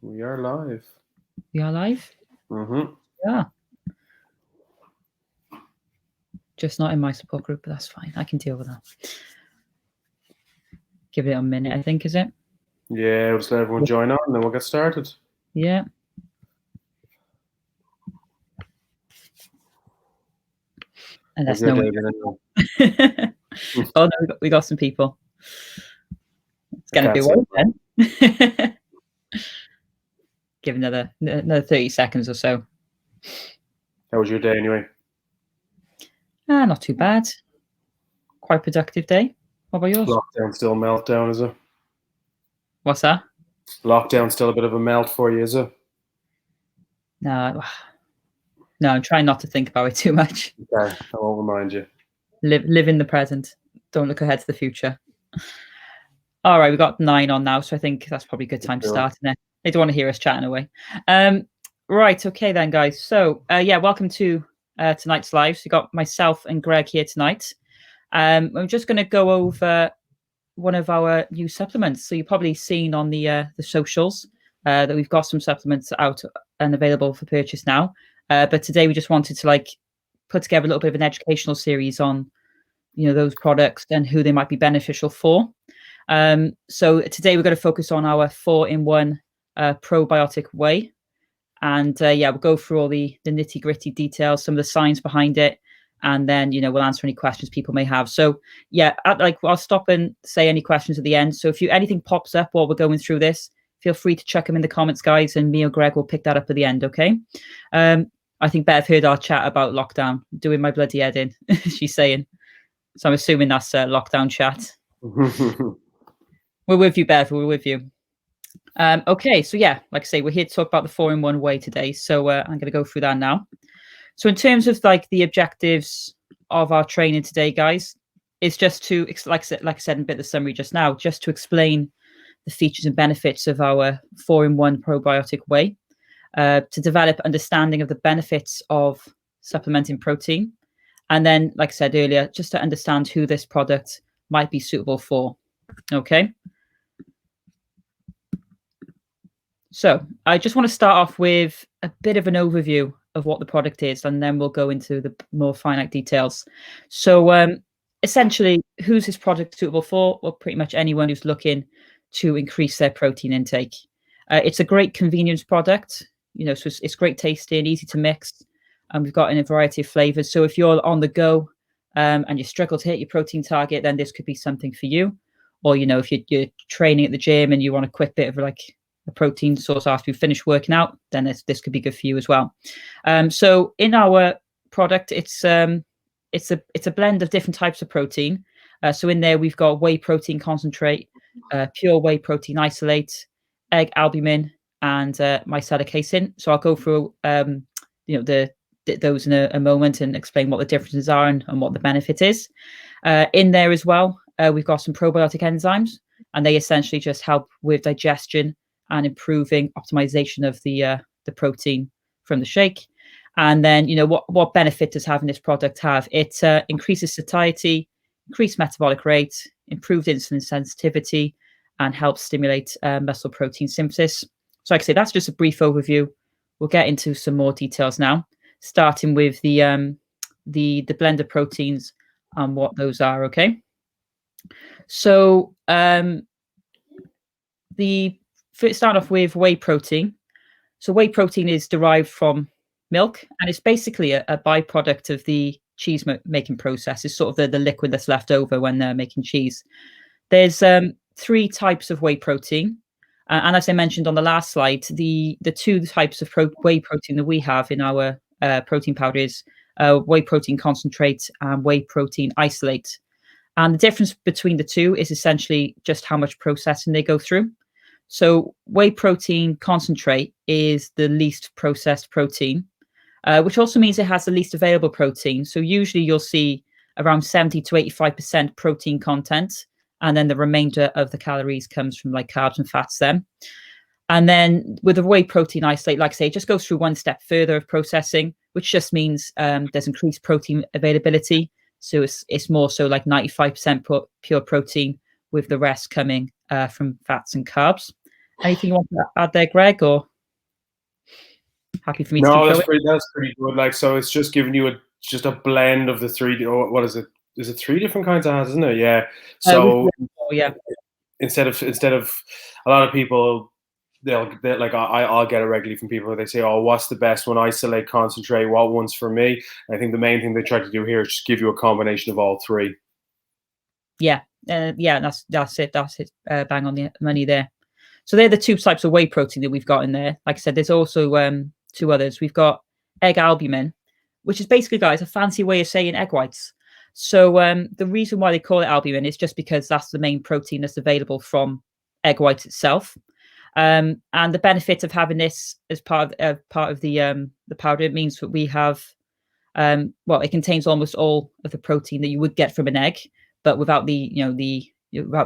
We are live. We are live? Mm-hmm. Yeah. Just not in my support group, but that's fine. I can deal with that. Give it a minute, I think, is it? Yeah, we'll just let everyone join on and then we'll get started. Yeah. Unless no one... Oh, no, we got some people. It's going to be one then. Give another 30 seconds or so. How was your day anyway? Not too bad. Quite productive day. What about yours? Lockdown still a meltdown, is it? What's that? Lockdown still a bit of a melt for you, is it? No, I'm trying not to think about it too much. Okay, I won't remind you. Live in the present. Don't look ahead to the future. All right, we got 9 on now, so I think that's probably a good time to start. They don't want to hear us chatting away. Right, okay then, guys. So, yeah, welcome to tonight's live. So we got myself and Greg here tonight. I'm just going to go over one of our new supplements. So you've probably seen on the socials that we've got some supplements out and available for purchase now. But today we just wanted to put together a little bit of an educational series on, those products and who they might be beneficial for. So today we're going to focus on our 4-in-1 probiotic whey. And yeah, we'll go through all the nitty-gritty details, some of the science behind it, and then we'll answer any questions people may have. So yeah, I'll stop and say any questions at the end. So if anything pops up while we're going through this, feel free to chuck them in the comments, guys, and me or Greg will pick that up at the end. Okay. I think Bev heard our chat about lockdown. Doing my bloody head in, she's saying. So I'm assuming that's lockdown chat. We're with you, Bev. We're with you. Okay, so yeah, like I say, we're here to talk about the 4-in-1 whey today. So I'm going to go through that now. So in terms of the objectives of our training today, guys, it's just to, like I said in a bit of the summary just now, just to explain the features and benefits of our 4-in-1 probiotic whey, to develop understanding of the benefits of supplementing protein. And then, like I said earlier, just to understand who this product might be suitable for. Okay. So I just want to start off with a bit of an overview of what the product is, and then we'll go into the more finite details. So essentially, who's this product suitable for? Well, pretty much anyone who's looking to increase their protein intake. It's a great convenience product, so it's great tasting, easy to mix, and we've got in a variety of flavors. So if you're on the go and you struggle to hit your protein target, then this could be something for you. Or, if you're training at the gym and you want a quick bit of a protein source after you finish working out, then this could be good for you as well. So in our product, it's a blend of different types of protein. So in there we've got whey protein concentrate, pure whey protein isolate, egg albumin, and micellar casein. So I'll go through those in a moment and explain what the differences are and what the benefit is. In there as well, we've got some probiotic enzymes, and they essentially just help with digestion and improving optimization of the protein from the shake. And then, what benefit does having this product have? It increases satiety, increased metabolic rate, improved insulin sensitivity, and helps stimulate muscle protein synthesis. So like I say, that's just a brief overview. We'll get into some more details now, starting with the blend of proteins and what those are. Okay. So start off with whey protein. So whey protein is derived from milk, and it's basically a byproduct of the cheese making process. It's sort of the liquid that's left over when they're making cheese. There's 3 types of whey protein. And as I mentioned on the last slide, the 2 types of whey protein that we have in our protein powder is whey protein concentrate and whey protein isolate. And the difference between the 2 is essentially just how much processing they go through. So whey protein concentrate is the least processed protein, which also means it has the least available protein. So usually you'll see around 70 to 85% protein content, and then the remainder of the calories comes from carbs and fats then. And then with the whey protein isolate, like I say, it just goes through one step further of processing, which just means there's increased protein availability. So it's more so 95% pure protein, with the rest coming from fats and carbs. Anything you want to add there, Greg, or happy for me to keep No, going? that's pretty good. Like, so it's just giving you just a blend of the three. Oh, what is it? Is it three different kinds of has, isn't it? Yeah. So Yeah. instead of a lot of people, they'll like I'll get it regularly from people. They say, "Oh, what's the best one? Isolate, concentrate. What one's for me?" And I think the main thing they try to do here is just give you a combination of all three. Yeah. Yeah, that's it. That's it. Bang on the money there. So they're the two types of whey protein that we've got in there. Like I said, there's also two others. We've got egg albumin, which is basically, guys, a fancy way of saying egg whites. So the reason why they call it albumin is just because that's the main protein that's available from egg whites itself. And the benefit of having this as part of the powder, it means that we have it contains almost all of the protein that you would get from an egg, but without without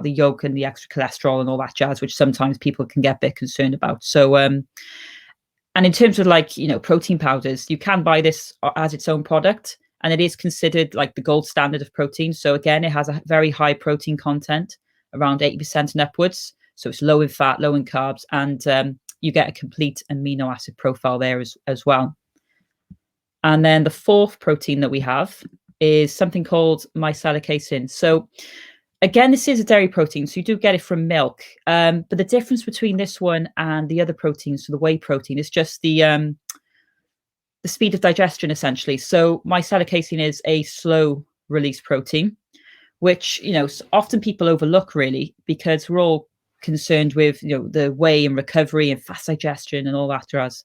the yolk and the extra cholesterol and all that jazz, which sometimes people can get a bit concerned about. So and in terms of protein powders, you can buy this as its own product, and it is considered like the gold standard of protein. So again, it has a very high protein content, around 80% and upwards. So it's low in fat, low in carbs, and you get a complete amino acid profile there as well. And then the fourth protein that we have is something called micellar casein. So again, this is a dairy protein, so you do get it from milk. But the difference between this one and the other proteins, so the whey protein, is just the speed of digestion, essentially. So micellar casein is a slow release protein, which often people overlook, really, because we're all concerned with the whey and recovery and fast digestion and all that jazz.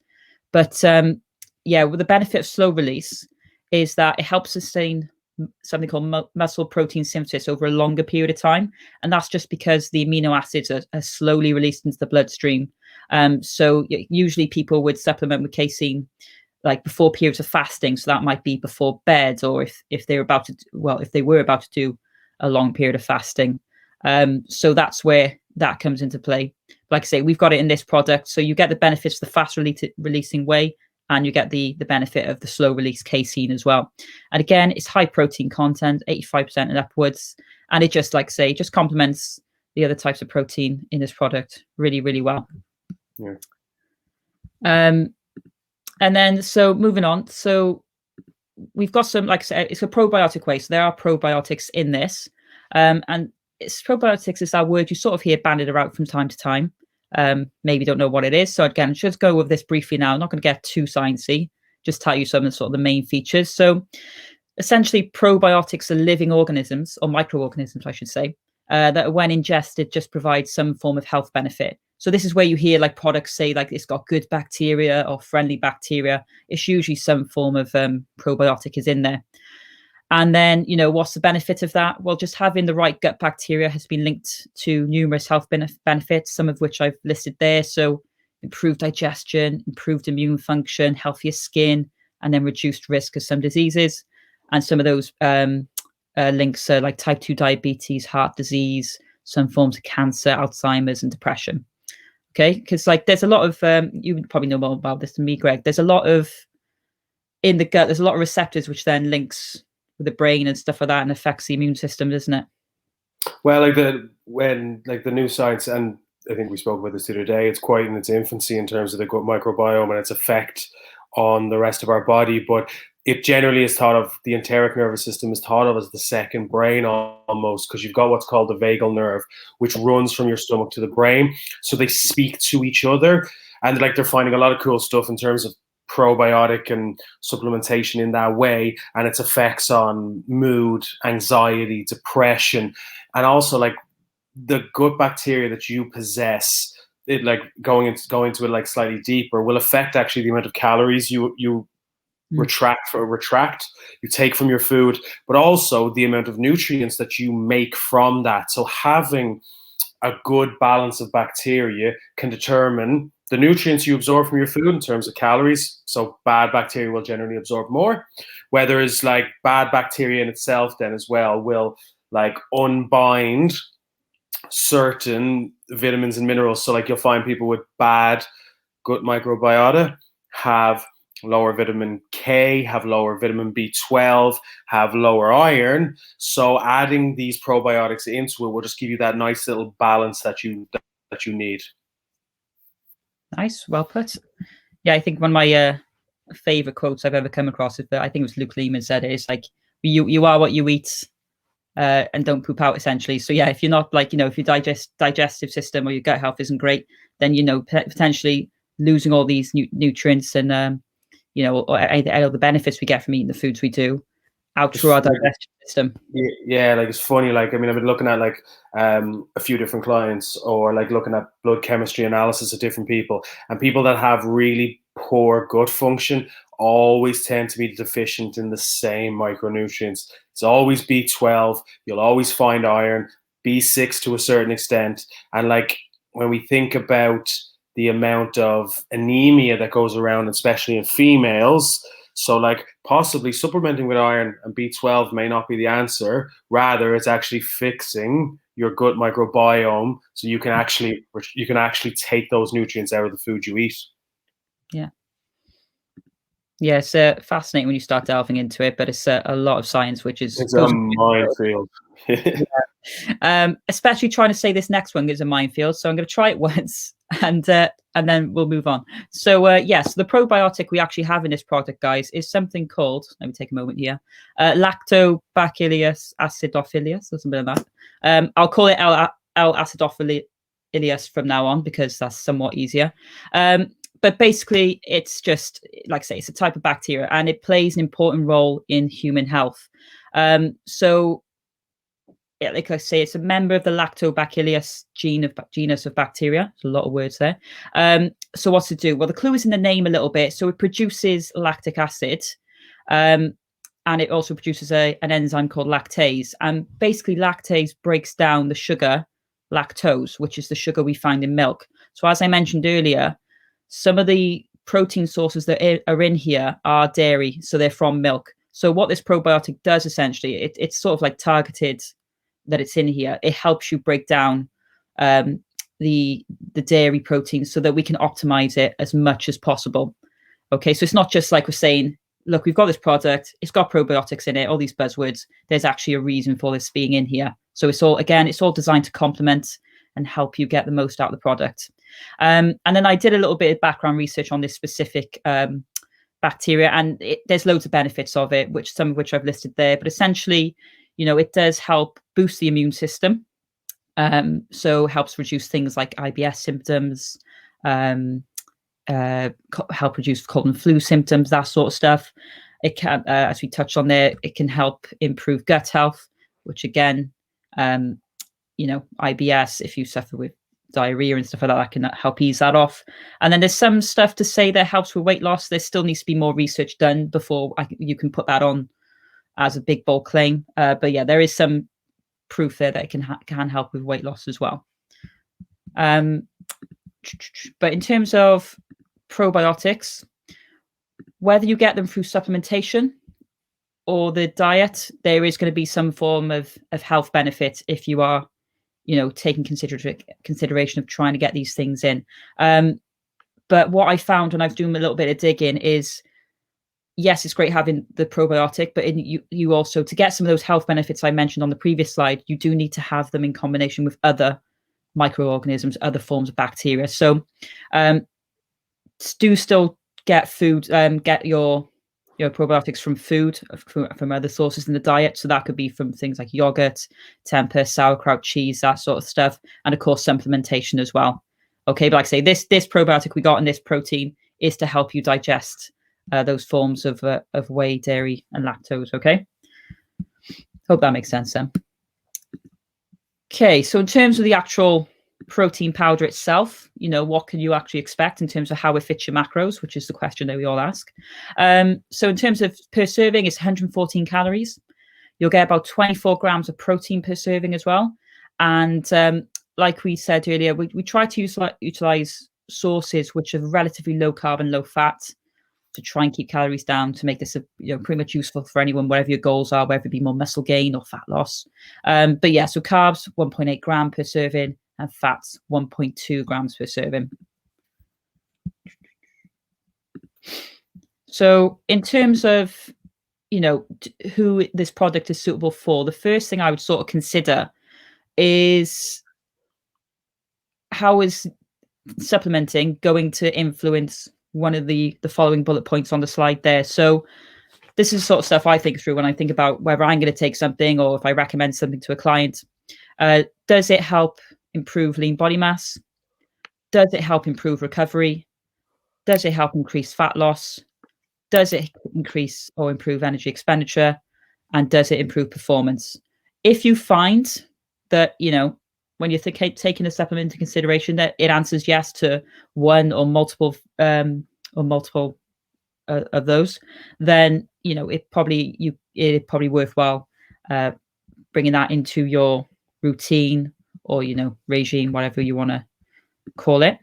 But well, the benefit of slow release is that it helps sustain something called muscle protein synthesis over a longer period of time, and that's just because the amino acids are slowly released into the bloodstream. So usually people would supplement with casein like before periods of fasting, so that might be before bed, or if they were about to do a long period of fasting. So that's where that comes into play. Like I say, we've got it in this product, so you get the benefits of the fast releasing whey, and you get the benefit of the slow release casein as well. And again, it's high protein content, 85% and upwards, and it just, like I say, just complements the other types of protein in this product really, really well. Yeah. And then, so moving on, so we've got some, like I said, it's a probiotic whey, so there are probiotics in this, and probiotics is that word you sort of hear banded around from time to time. Maybe don't know what it is. So again, just go with this briefly now. I'm not going to get too sciencey, just tell you some of the sort of the main features. So essentially, probiotics are living organisms, or microorganisms, I should say, that when ingested just provide some form of health benefit. So this is where you hear like products say like it's got good bacteria or friendly bacteria. It's usually some form of probiotic is in there. And then, what's the benefit of that? Well, just having the right gut bacteria has been linked to numerous health benefits, some of which I've listed there. So improved digestion, improved immune function, healthier skin, and then reduced risk of some diseases. And some of those links are like type 2 diabetes, heart disease, some forms of cancer, Alzheimer's, and depression. Okay, because like there's a lot of, you would probably know more about this than me, Greg. There's a lot of, in the gut, there's a lot of receptors which then links with the brain and stuff like that and affects the immune system, doesn't it? Well, the new science, and I think we spoke about this the other day, it's quite in its infancy in terms of the gut microbiome and its effect on the rest of our body. But it generally is thought of, the enteric nervous system is thought of as the second brain almost, because you've got what's called the vagal nerve, which runs from your stomach to the brain. So they speak to each other, and like they're finding a lot of cool stuff in terms of probiotic and supplementation in that way, and its effects on mood, anxiety, depression, and also like the gut bacteria that you possess. It like going into it like slightly deeper will affect actually the amount of calories you retract you take from your food, but also the amount of nutrients that you make from that. So having a good balance of bacteria can determine the nutrients you absorb from your food in terms of calories. So bad bacteria will generally absorb more, whether it's like bad bacteria in itself then as well will like unbind certain vitamins and minerals. So like you'll find people with bad gut microbiota have lower vitamin K, have lower vitamin B12, have lower iron. So adding these probiotics into it will just give you that nice little balance that you need. Nice, well put. Yeah, I think one of my favorite quotes I've ever come across is that I think it was Luke Lehman said it. It's like you are what you eat, and don't poop out, essentially. So yeah, if you're not like, if your digestive system or your gut health isn't great, then potentially losing all these nutrients and or all the benefits we get from eating the foods we do out through our digestive system. Yeah, like it's funny. Like, I mean, I've been looking at like a few different clients, or like looking at blood chemistry analysis of different people, and people that have really poor gut function always tend to be deficient in the same micronutrients. It's always B12. You'll always find iron, B6 to a certain extent, and like when we think about the amount of anemia that goes around, especially in females. So like possibly supplementing with iron and B12 may not be the answer. Rather, it's actually fixing your gut microbiome so you can actually take those nutrients out of the food you eat. Yeah. Yeah, it's fascinating when you start delving into it, but it's a lot of science, which is it's a minefield. Yeah. Especially trying to say this next one is a minefield. So I'm going to try it once, and then we'll move on. So yes, the probiotic we actually have in this product, guys, is something called, let me take a moment here, Lactobacillus Acidophilus, or something like that. I'll call it Acidophilus from now on because that's somewhat easier. But basically, it's just, like I say, it's a type of bacteria, and it plays an important role in human health. So, yeah, like I say, it's a member of the Lactobacillus genus of bacteria. There's a lot of words there. So what's it do? Well, the clue is in the name a little bit. So it produces lactic acid, and it also produces an enzyme called lactase. And basically, lactase breaks down the sugar lactose, which is the sugar we find in milk. So as I mentioned earlier, some of the protein sources that are in here are dairy, so they're from milk. So what this probiotic does, essentially, it's sort of like targeted that it's in here. It helps you break down the dairy protein so that we can optimize it as much as possible. Okay, so it's not just like we're saying, look, we've got this product, it's got probiotics in it, all these buzzwords. There's actually a reason for this being in here. So it's all designed to complement and help you get the most out of the product. And then I did a little bit of background research on this specific bacteria, and there's loads of benefits of it, some of which I've listed there. But essentially, it does help boost the immune system. So helps reduce things like IBS symptoms, help reduce cold and flu symptoms, that sort of stuff. It can, as we touched on there, it can help improve gut health, which again, IBS, if you suffer with diarrhea and stuff like that can help ease that off. And then there's some stuff to say that helps with weight loss. There still needs to be more research done before you can put that on as a big bold claim. But yeah, there is some proof there that it can help with weight loss as well. But in terms of probiotics, whether you get them through supplementation or the diet, there is going to be some form of health benefit if you are taking consideration of trying to get these things in. But what I found when I was doing a little bit of digging is, yes, it's great having the probiotic, but you also, to get some of those health benefits I mentioned on the previous slide, you do need to have them in combination with other microorganisms, other forms of bacteria. So do still get food, get your probiotics from food, from other sources in the diet. So that could be from things like yogurt, tempeh, sauerkraut, cheese, that sort of stuff. And of course, supplementation as well. Okay, but like I say, this probiotic we got in this protein is to help you digest those forms of whey, dairy, and lactose. Okay, hope that makes sense then. Okay, so in terms of the actual protein powder itself, what can you actually expect in terms of how it fits your macros, which is the question that we all ask. So in terms of per serving, it's 114 calories. You'll get about 24 grams of protein per serving as well. And like we said earlier, we try to utilize sources which are relatively low carb and low fat to try and keep calories down, to make this pretty much useful for anyone, whatever your goals are, whether it be more muscle gain or fat loss. But yeah, so carbs 1.8 gram per serving, and fats 1.2 grams per serving. So in terms of who this product is suitable for, the first thing I would sort of consider is, how is supplementing going to influence one of the following bullet points on the slide there? So this is sort of stuff I think through when I think about whether I'm going to take something or if I recommend something to a client. Does it help improve lean body mass? Does it help improve recovery? Does it help increase fat loss? Does it increase or improve energy expenditure? And does it improve performance? If you find that, when you're taking a supplement into consideration, that it answers yes to one or multiple of those, then it probably worthwhile bringing that into your routine or regime, whatever you want to call it.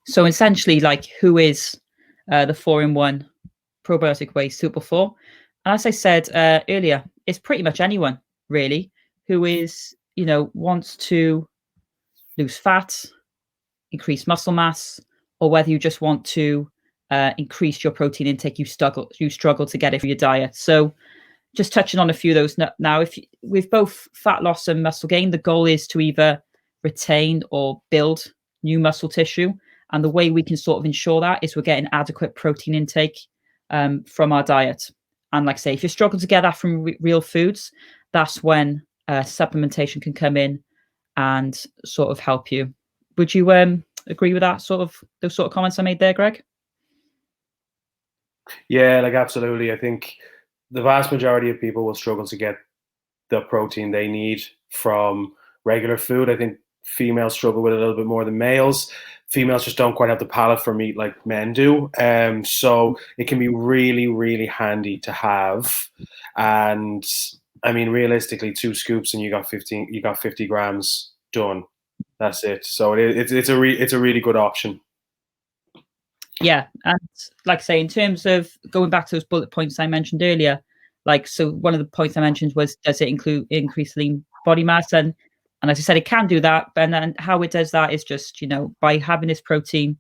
So essentially, like, who is the 4-in-1 probiotic whey suitable for? And as I said earlier, it's pretty much anyone really who is wants to lose fat, increase muscle mass, or whether you just want to increase your protein intake, you struggle to get it for your diet. So just touching on a few of those now, with both fat loss and muscle gain, the goal is to either retain or build new muscle tissue. And the way we can sort of ensure that is we're getting adequate protein intake from our diet. And like I say, if you're struggling to get that from real foods, that's when supplementation can come in and sort of help you. Would you agree with that those sort of comments I made there, Greg? Yeah, like absolutely. I think the vast majority of people will struggle to get the protein they need from regular food. I think females struggle with it a little bit more than males. Females just don't quite have the palate for meat like men do. So it can be really, really handy to have. And I mean, realistically, 2 scoops and you got 50 grams done. That's it. So it's a really good option. Yeah, and like I say, in terms of going back to those bullet points I mentioned earlier, so one of the points I mentioned was, does it increase lean body mass? And as I said, it can do that. And then how it does that is just, by having this protein,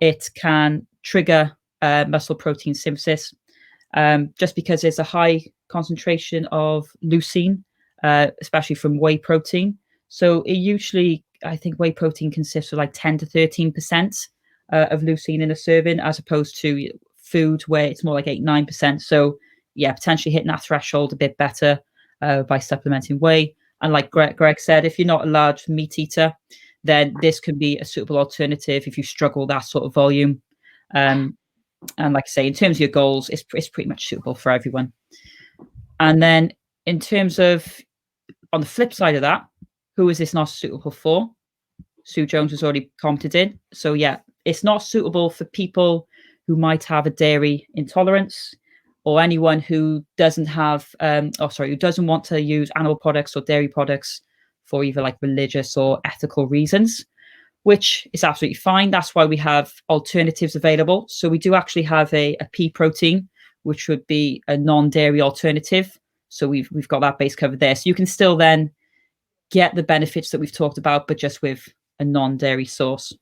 it can trigger muscle protein synthesis, just because there's a high concentration of leucine, especially from whey protein. So it usually, I think whey protein consists of like 10 to 13% of leucine in a serving, as opposed to food where it's more like 8-9%. So yeah, potentially hitting that threshold a bit better by supplementing whey. And like Greg said, if you're not a large meat eater, then this can be a suitable alternative if you struggle that sort of volume. And like I say, in terms of your goals, it's pretty much suitable for everyone. And then in terms of, on the flip side of that, who is this not suitable for? Sue Jones has already commented in. So yeah, it's not suitable for people who might have a dairy intolerance, or anyone who doesn't have, who doesn't want to use animal products or dairy products for either like religious or ethical reasons, which is absolutely fine. That's why we have alternatives available. So we do actually have a pea protein, which would be a non-dairy alternative. So we've got that base covered there. So you can still then get the benefits that we've talked about, but just with a non-dairy source.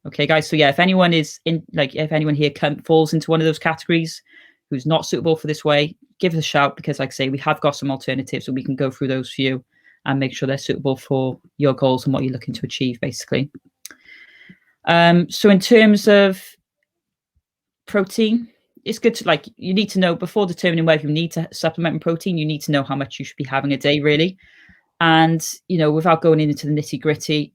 Okay, guys. So yeah, if anyone is if anyone here falls into one of those categories who's not suitable for this way, give us a shout, because like I say, we have got some alternatives and we can go through those for you and make sure they're suitable for your goals and what you're looking to achieve, basically. So in terms of protein, it's good to, you need to know, before determining whether you need to supplement in protein, you need to know how much you should be having a day, really. And, without going into the nitty gritty,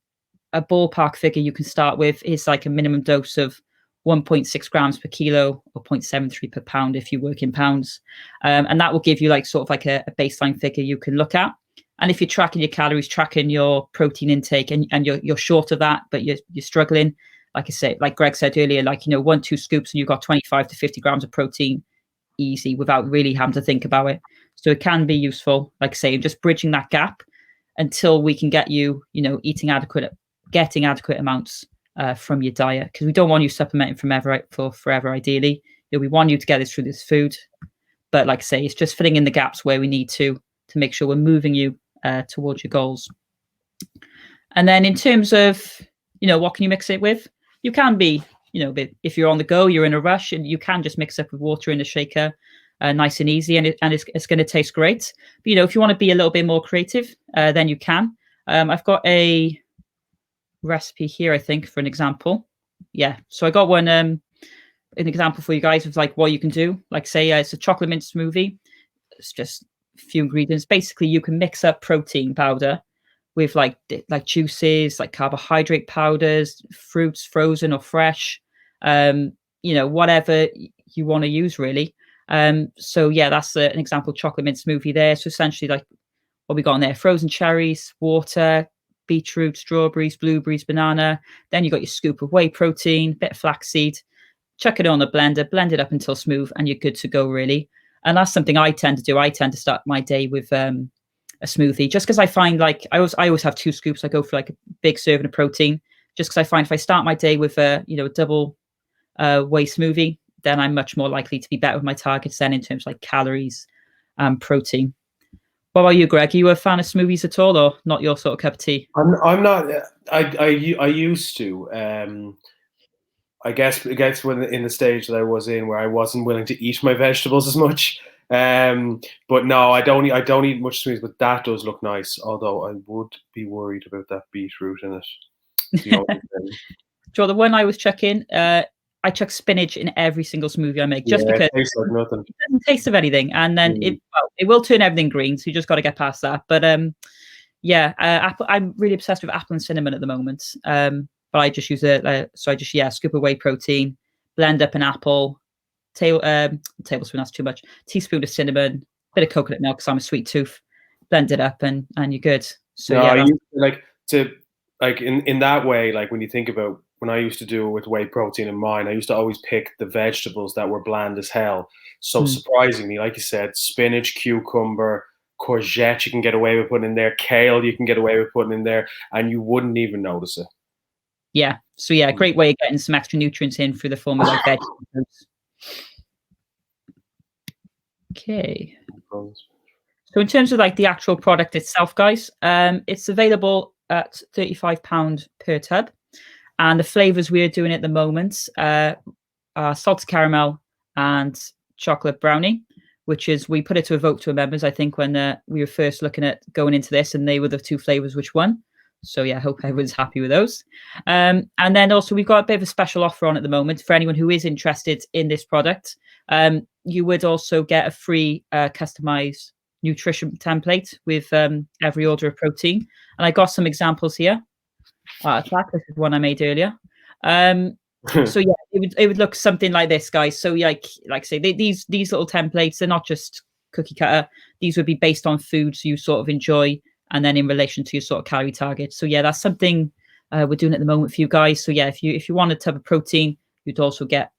a ballpark figure you can start with is like a minimum dose of 1.6 grams per kilo or 0.73 per pound if you work in pounds. And that will give you a baseline figure you can look at. And if you're tracking your calories, tracking your protein intake, and you're short of that, but you're struggling, like I say, like Greg said earlier, 1-2 scoops and you've got 25 to 50 grams of protein easy without really having to think about it. So it can be useful, like I say, just bridging that gap until we can get you, getting adequate amounts from your diet, because we don't want you supplementing for forever, ideally. We want you to get this through this food. But like I say, it's just filling in the gaps where we need to make sure we're moving you towards your goals. And then in terms of, what can you mix it with? You can be, if you're on the go, you're in a rush, and you can just mix up with water in a shaker, nice and easy, and it's going to taste great. But, if you want to be a little bit more creative, then you can. I've got a recipe here, I think, for an example. Yeah, so I got one an example for you guys of like what you can do. Like say it's a chocolate mint smoothie. It's just a few ingredients. Basically, you can mix up protein powder with like juices, like carbohydrate powders, fruits, frozen or fresh. Whatever you want to use, really. So yeah, that's an example chocolate mint smoothie there. So essentially, like what we got in there: frozen cherries, water, beetroot, strawberries, blueberries, banana. Then you got your scoop of whey protein, bit of flaxseed. Chuck it on a blender, blend it up until smooth, and you're good to go, really. And that's something I tend to do. I tend to start my day with a smoothie, just because I find like I always have 2 scoops. I go for like a big serving of protein, just because I find if I start my day with a double whey smoothie, then I'm much more likely to be better with my targets then in terms of like calories and protein. What about you, Greg? Are you a fan of smoothies at all, or not your sort of cup of tea? I'm not. I used to. I guess when in the stage that I was in, where I wasn't willing to eat my vegetables as much. But no, I don't eat much smoothies. But that does look nice. Although I would be worried about that beetroot in it. The only thing. Joe, the one I was chucking, I chuck spinach in every single smoothie I make, just Yeah, because it tastes like nothing. it doesn't taste of anything, and then it will turn everything green. So you just got to get past that. But I'm really obsessed with apple and cinnamon at the moment. But I just use scoop of whey protein, blend up an apple, tablespoon, that's too much, teaspoon of cinnamon, bit of coconut milk because I'm a sweet tooth, blend it up and you're good. So no, yeah, I used to in that way, like when you think about when I used to do it with whey protein in mine, I used to always pick the vegetables that were bland as hell. So surprisingly, like you said, spinach, cucumber, courgette you can get away with putting in there, kale you can get away with putting in there, and you wouldn't even notice it. Yeah. So yeah, great way of getting some extra nutrients in through the form of like vegetables. Okay. So in terms of like the actual product itself, guys, it's available at £35 per tub. And the flavors we're doing at the moment are salted caramel and chocolate brownie, which is, we put it to a vote to our members, I think, when we were first looking at going into this, and they were the 2 flavors which won. So yeah, I hope everyone's happy with those. And then also we've got a bit of a special offer on at the moment for anyone who is interested in this product. You would also get a free customized nutrition template with every order of protein. And I got some examples here. This is one I made earlier. So yeah, it would look something like this, guys. So like I say, these little templates, they're not just cookie cutter. These would be based on foods you sort of enjoy, and then in relation to your sort of calorie target. So yeah, that's something we're doing at the moment for you guys. So yeah, if you want a tub of protein, you'd also get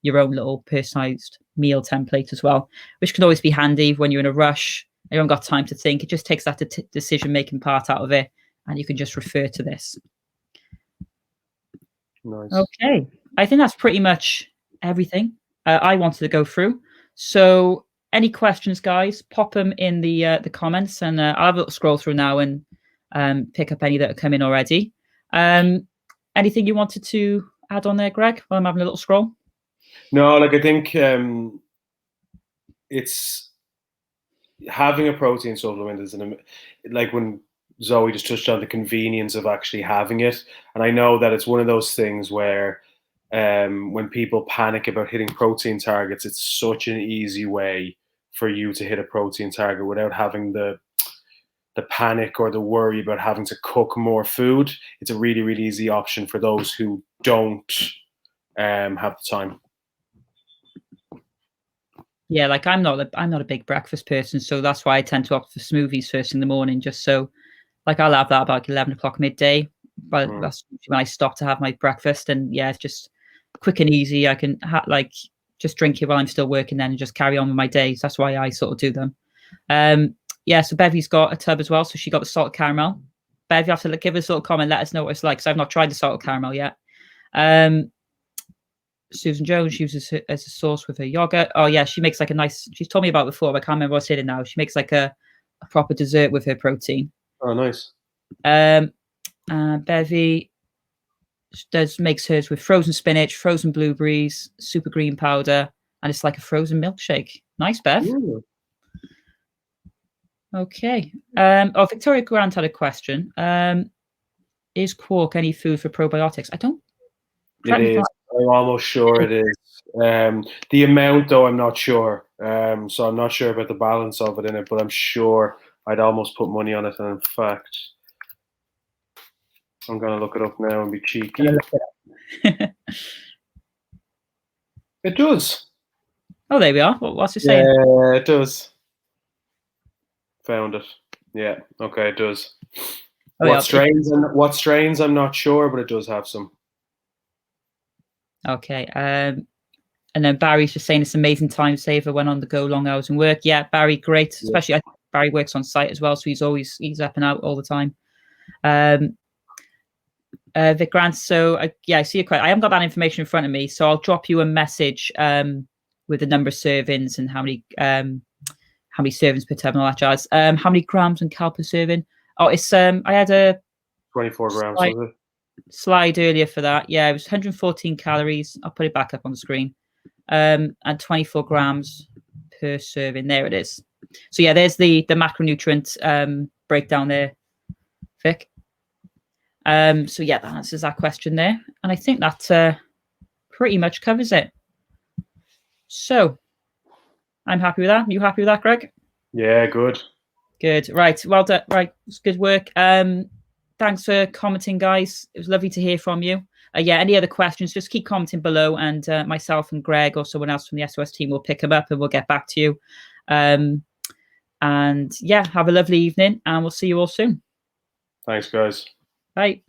your own little personalized meal template as well, which can always be handy when you're in a rush. You haven't got time to think. It just takes that decision making part out of it, and you can just refer to this. Nice. Okay, I think that's pretty much everything I wanted to go through. So any questions, guys, pop them in the comments, and I'll have a little scroll through now and pick up any that have come in already. Anything you wanted to add on there, Greg, while I'm having a little scroll? No, like I think it's having a protein supplement is like when Zoe just touched on the convenience of actually having it. And I know that it's one of those things where when people panic about hitting protein targets, it's such an easy way for you to hit a protein target without having the panic or the worry about having to cook more food. It's a really, really easy option for those who don't have the time. Yeah, like I'm not a big breakfast person, so that's why I tend to opt for smoothies first in the morning, just so like I'll have that about 11 o'clock midday, but that's when I stop to have my breakfast. And yeah, it's just quick and easy. I can just drink it while I'm still working then and just carry on with my days. That's why I sort of do them. Yeah, so Bevy's got a tub as well, so she got the salted caramel. Bev, you have to give us a little comment, let us know what it's like, because I've not tried the salted caramel yet. Susan Jones uses it as a sauce with her yogurt. Oh yeah, she makes like a nice, she's told me about it before, but I can't remember what's in it now. She makes like a proper dessert with her protein. Oh, nice. Bevy makes hers with frozen spinach, frozen blueberries, super green powder, and it's like a frozen milkshake. Nice, Bev. Ooh. Okay. Victoria Grant had a question. Is quark any food for probiotics? I don't. It is. I'm almost sure it is. The amount, though, I'm not sure. So I'm not sure about the balance of it in it, but I'm sure I'd almost put money on it. And in fact, I'm going to look it up now and be cheeky. It does. Oh, there we are. What's it saying? Yeah, it does. Found it. Yeah. Okay, it does. Oh, what strains? I'm not sure, but it does have some. Okay. And then Barry's just saying it's an amazing time saver when on the go, long hours and work. Yeah, Barry, great. Yeah. Especially I think Barry works on site as well, so he's up and out all the time. Vic Grant, so yeah, I see your question. I haven't got that information in front of me, so I'll drop you a message with the number of servings and how many servings per terminal that jazz. How many grams and cal per serving? Oh, it's I had a 24 grams, was it? Slide earlier for that. Yeah, it was 114 calories. I'll put it back up on the screen. And 24 grams per serving. There it is. So yeah, there's the macronutrient breakdown there, Vic. So yeah, that answers that question there. And I think that pretty much covers it. So I'm happy with that. You happy with that, Greg? Yeah, good. Good. Right. Well done. Right. It's good work. Thanks for commenting, guys. It was lovely to hear from you. Yeah, any other questions, just keep commenting below, and myself and Greg or someone else from the SOS team will pick them up and we'll get back to you. And yeah, have a lovely evening, and we'll see you all soon. Thanks, guys. Bye.